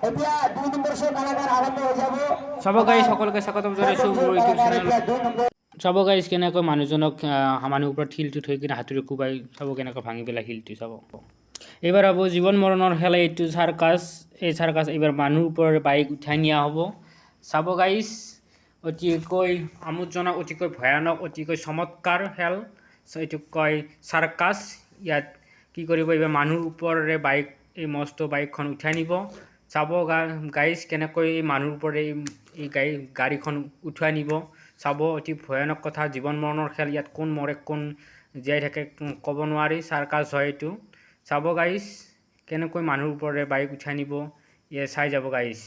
এতিয়া 2 নম্বৰ শো কালাকাৰ আৰম্ভ হৈ যাব চাব গাইজ সকলোকে স্বাগতম জনাইছোঁ মোৰ ইউটিউব চেনেল চাব গাইজ কেনেকৈ মানুহজনক মানুহৰ ওপৰত শিলটো থৈ কিনে হাতুৰি কোবাই চাব কেনেকৈ ভাঙি পেলাই শিলটো চাব এইবাৰ হ'ব জীৱন মৰণৰ খেলা এইটো চাৰ্কাছ এই চাৰ্কাছ এইবাৰ মানুহৰ ওপৰত বাইক উঠাই নিয়া হ'ব চাব গাইজ অতিকৈ আমোদজনক অতিকৈ ভয়ানক অতিকৈ চমৎকাৰ খেল এইটো কয় চাৰ্কাছ ইয়াত কি কৰিব এইবাৰ মানুহৰ ওপৰেৰে বাইক এই মস্ত বাইকখন উঠাই নিব চাব গাইজ কেনেকৈ এই মানুহৰ ওপৰে এই গাড়ীখন উঠাই নিব চাব অতি ভয়ানক কথা জীৱন মৰণৰ খেল ইয়াত কোন মৰে কোন জীয়াই থাকে ক'ব নোৱাৰি চাৰ্কাছ হয় এইটো চাব গাইজ কেনেকৈ মানুহৰ ওপৰেৰে বাইক উঠাই নিব ইয়ে চাই যাব গাইজ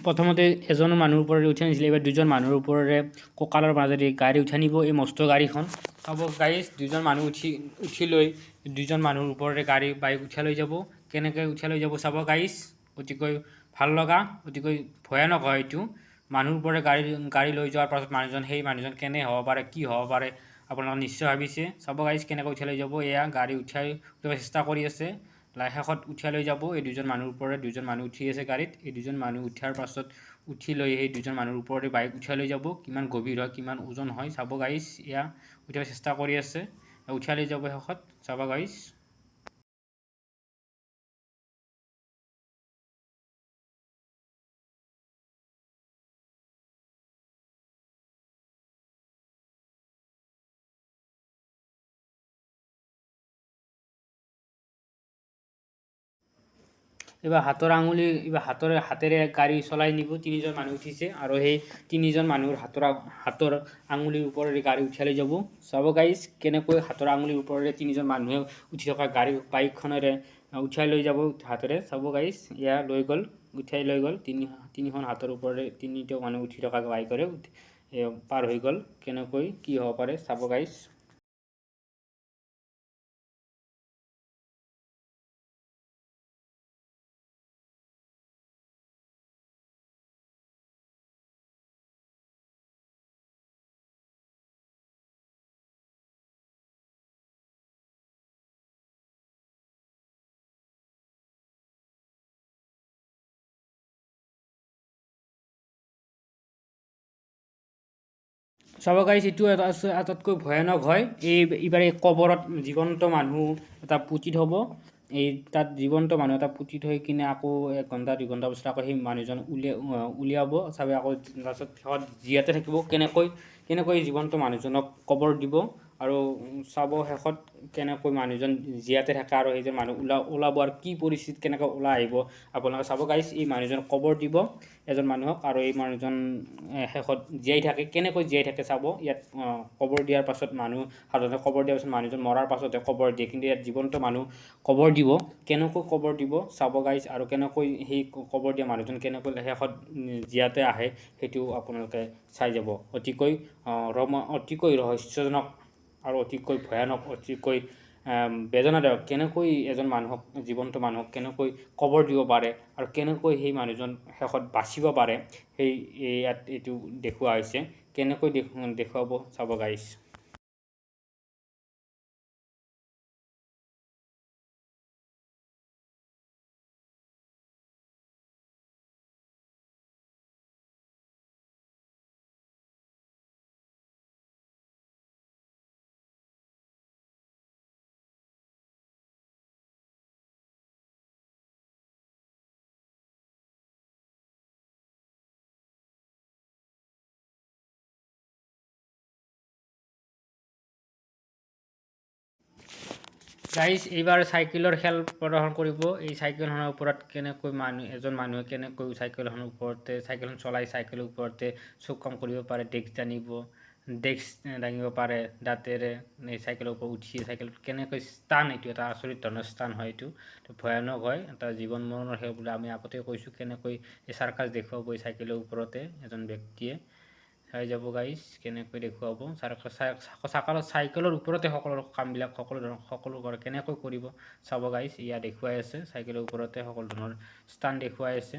প্ৰথমতে এজন মানুহৰ ওপৰেৰে উঠাই নিছিলে এইবাৰ দুজন মানুহৰ ওপৰেৰে কঁকালৰ মাজেদি গাড়ী উঠাই নিব এই মস্ত গাড়ীখন চাব গাইজ দুজন মানুহ উঠি লৈ দুজন মানুহৰ ওপৰেৰে গাড়ী বাইক উঠাই লৈ যাব কেনেকৈ উঠাই লৈ যাব চাব গাইজ অতিকৈ ভাল লগা অতিকৈ ভয়ানক হয় এইটো মানুহৰ ওপৰেৰে গাড়ী লৈ যোৱাৰ পাছত সেই মানুহজন কেনে হ'ব পাৰে কি হ'ব পাৰে আপোনালোকে নিশ্চয় ভাবিছে চাব গাইজ কেনেকৈ উঠাই লৈ যাব এয়া গাড়ী উঠাই চেষ্টা কৰি আছে শেষত উঠাই লৈ যাব এই দুজন মানুহৰ ওপৰে দুজন মানুহ উঠি আছে গাড়ীত এই দুজন মানুহ উঠাৰ পাছত উঠি লৈ সেই দুজন মানুহৰ ওপৰতে বাইক উঠাই লৈ যাব কিমান গভীৰ হয় কিমান ওজন হয় চাব গাইজ এয়া উঠাব চেষ্টা কৰি আছে উঠাই লৈ যাব শেষত চাব গাইজ এইবাৰ হাতেৰে গাড়ী চলাই নিব তিনিজন মানুহ উঠিছে আৰু সেই তিনিজন মানুহৰ হাতৰ আঙুলিৰ ওপৰেৰে গাড়ী উঠাই লৈ যাব চাব গাইজ কেনেকৈ হাতৰ আঙুলিৰ ওপৰেৰে তিনিজন মানুহে উঠি থকা বাইকখনেৰে উঠাই লৈ যাব হাতেৰে চাব গাইজ এয়া উঠাই লৈ গ'ল তিনিখন হাতৰ ওপৰেৰে তিনিটা মানুহ উঠি থকা বাইকেৰে পাৰ হৈ গ'ল কেনেকৈ কি হ'ব পাৰে চাব গাইজ চাব গাইজ এইটো আটাইতকৈ ভয়ানক হয় এইবাৰ এই কবৰত জীৱন্ত মানুহ এটা পুতি থ'ব তাত জীৱন্ত মানুহ এটা পুতি থৈ কিনে আকৌ 1 ঘণ্টা 2 ঘণ্টা পিছত আকৌ সেই মানুহজন উলিয়াব চাবে আকৌ তাৰপিছত শেষত জীয়াতে থাকিব কেনেকৈ জীৱন্ত মানুহজনক কবৰ দিব আৰু চাব শেষত কেনেকৈ মানুহজন জীয়াতে থাকে আৰু সেইজন মানুহ ওলাব আৰু কি পৰিস্থিতিত কেনেকৈ ওলাই আহিব আপোনালোকে চাব গাইজ এই মানুহজন কবৰ দিব এজন মানুহক আৰু এই মানুহজন শেষত জীয়াই থাকে কেনেকৈ জীয়াই থাকে চাব ইয়াত কবৰ দিয়াৰ পাছত সাধাৰণতে কবৰ দিয়াৰ পাছত মানুহজন মৰাৰ পাছতহে কবৰ দিয়ে কিন্তু ইয়াত জীৱন্ত মানুহ কবৰ দিব কেনেকৈ কবৰ দিব চাব গাইজ আৰু কেনেকৈ সেই কবৰ দিয়া মানুহজন কেনেকৈ শেষত জীয়াতে আহে সেইটো আপোনালোকে চাই যাব অতিকৈ ৰহস্যজনক আৰু অতিকৈ ভয়ানক অতিকৈ বেদনাদায়ক কেনেকৈ এজন জীৱন্ত মানুহক কেনেকৈ কবৰ দিব পাৰে আৰু কেনেকৈ সেই মানুহজন শেষত বাচিব পাৰে ইয়াত এইটো দেখুওৱা হৈছে কেনেকৈ দেখুৱাব চাব গাইজ গাইজ এইবাৰ চাইকেলৰ খেল প্ৰদৰ্শন কৰিব এই চাইকেলখনৰ ওপৰত কেনেকৈ এজন মানুহে কেনেকৈ চাইকেলখন চলাই চাইকেলৰ ওপৰতে চুক কাম কৰিব পাৰে ডেস্ক দাঙিব পাৰে দাঁতেৰে এই চাইকেলৰ ওপৰত উঠি চাইকেলত কেনেকৈ এইটো এটা আচৰিত ধৰণৰ স্থান হয় এইটো ভয়ানক হয় এটা জীৱন মৰণৰ খেল বুলি আমি আগতে কৈছোঁ কেনেকৈ এই চাৰ্কাছ দেখুৱাব এই চাইকেলৰ ওপৰতে এজন ব্যক্তিয়ে চাই যাব গাইজ কেনেকৈ দেখুৱাব চাইকেলৰ ওপৰতে সকলো কামবিলাক সকলো কৰে কেনেকৈ কৰিব চাব গাইজ ইয়াত দেখুৱাই আছে চাইকেলৰ ওপৰতে সকলো ধৰণৰ ষ্টাণ্ড দেখুৱাই আছে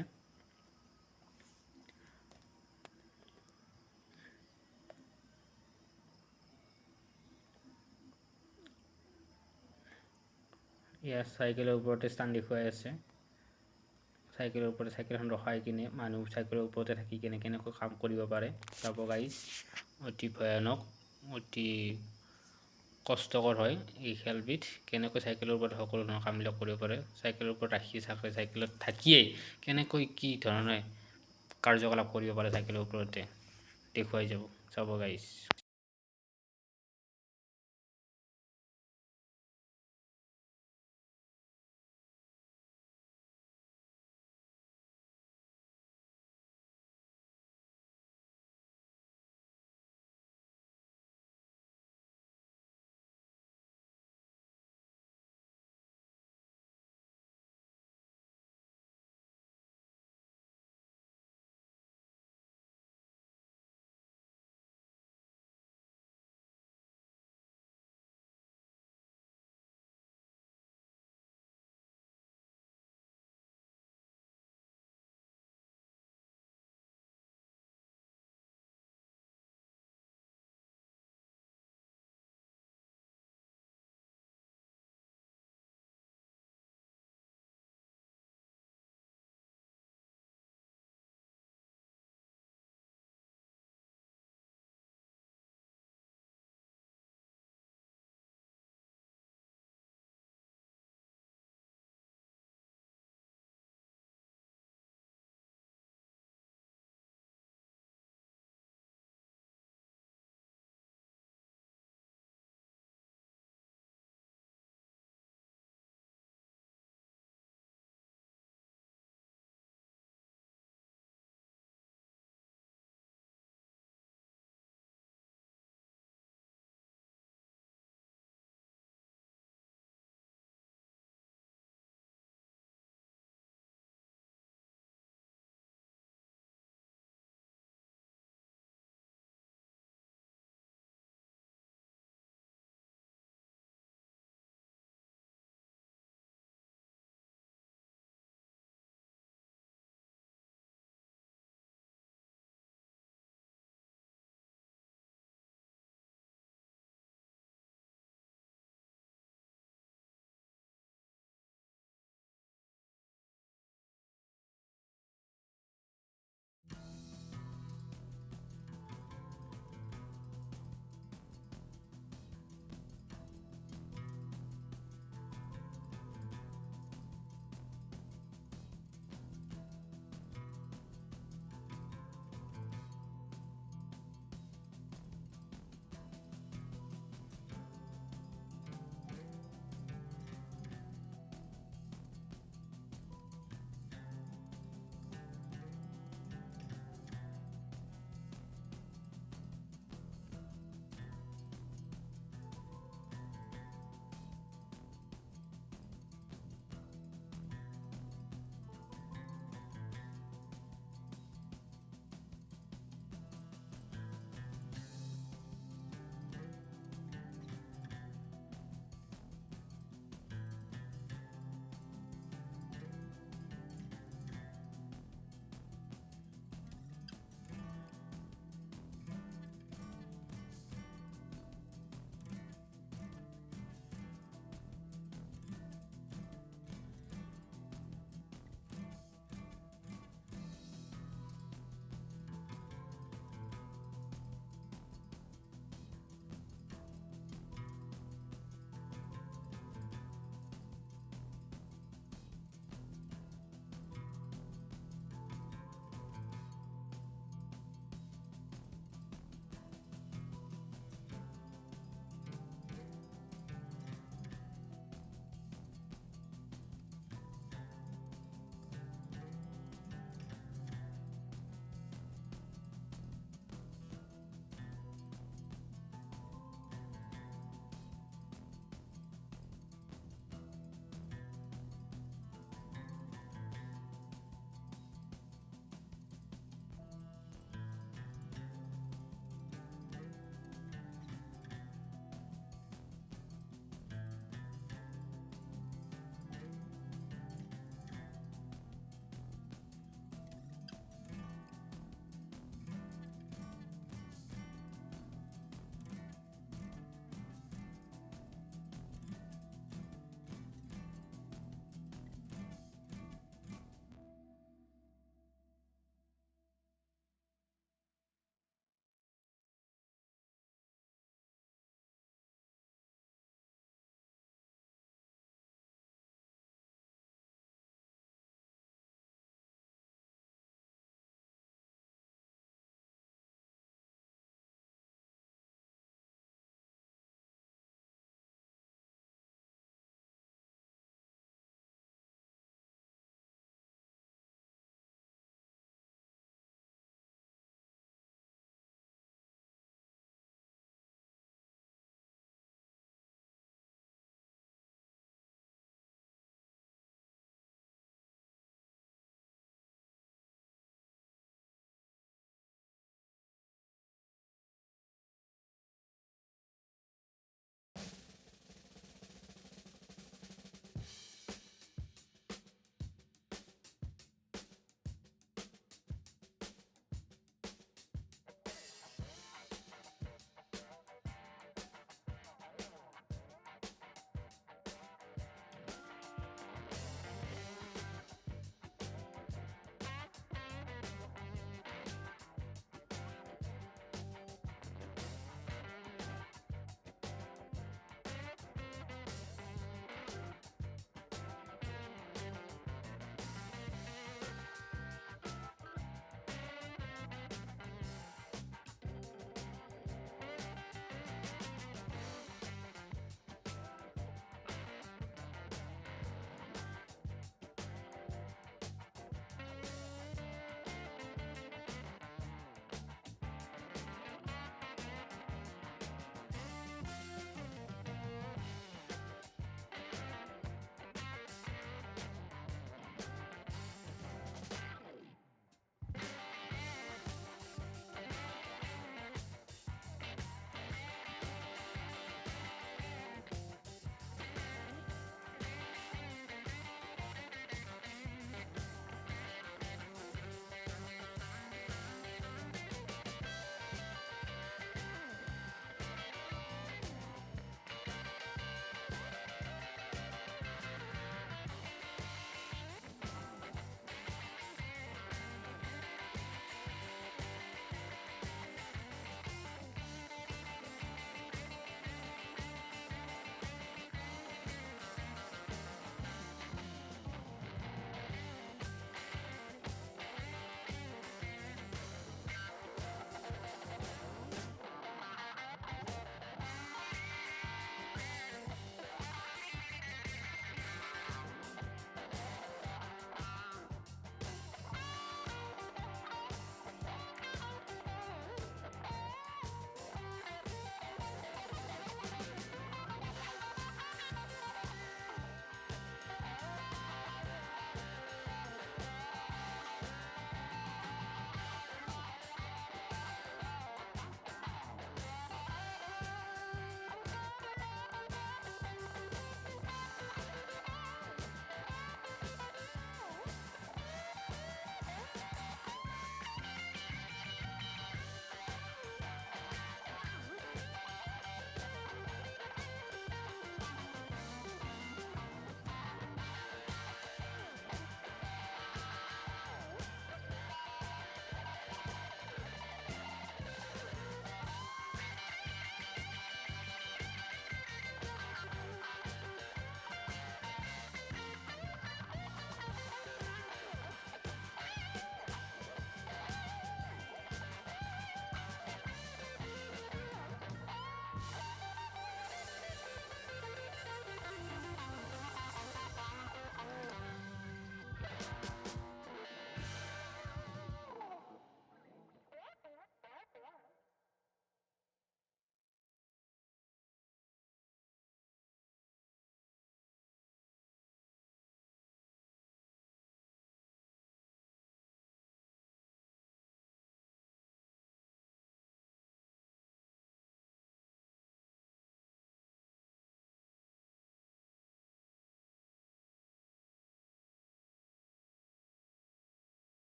ইয়াত চাইকেলৰ ওপৰতে ষ্টাণ্ড দেখুৱাই আছে চাইকেলৰ ওপৰতে চাইকেলখন ৰখাই কিনে মানুহ চাইকেলৰ ওপৰতে থাকি কিনে কেনেকৈ কাম কৰিব পাৰে চাব গাইজ অতি ভয়ানক অতি কষ্টকৰ হয় এই খেলবিধ কেনেকৈ চাইকেলৰ ওপৰত সকলো ধৰণৰ কামবিলাক কৰিব পাৰে চাইকেলৰ ওপৰত ৰাখি চাইকেলত থাকিয়েই কেনেকৈ কি ধৰণে কাৰ্যকলাপ কৰিব পাৰে চাইকেলৰ ওপৰতে দেখুৱাই যাব চাব গাইজ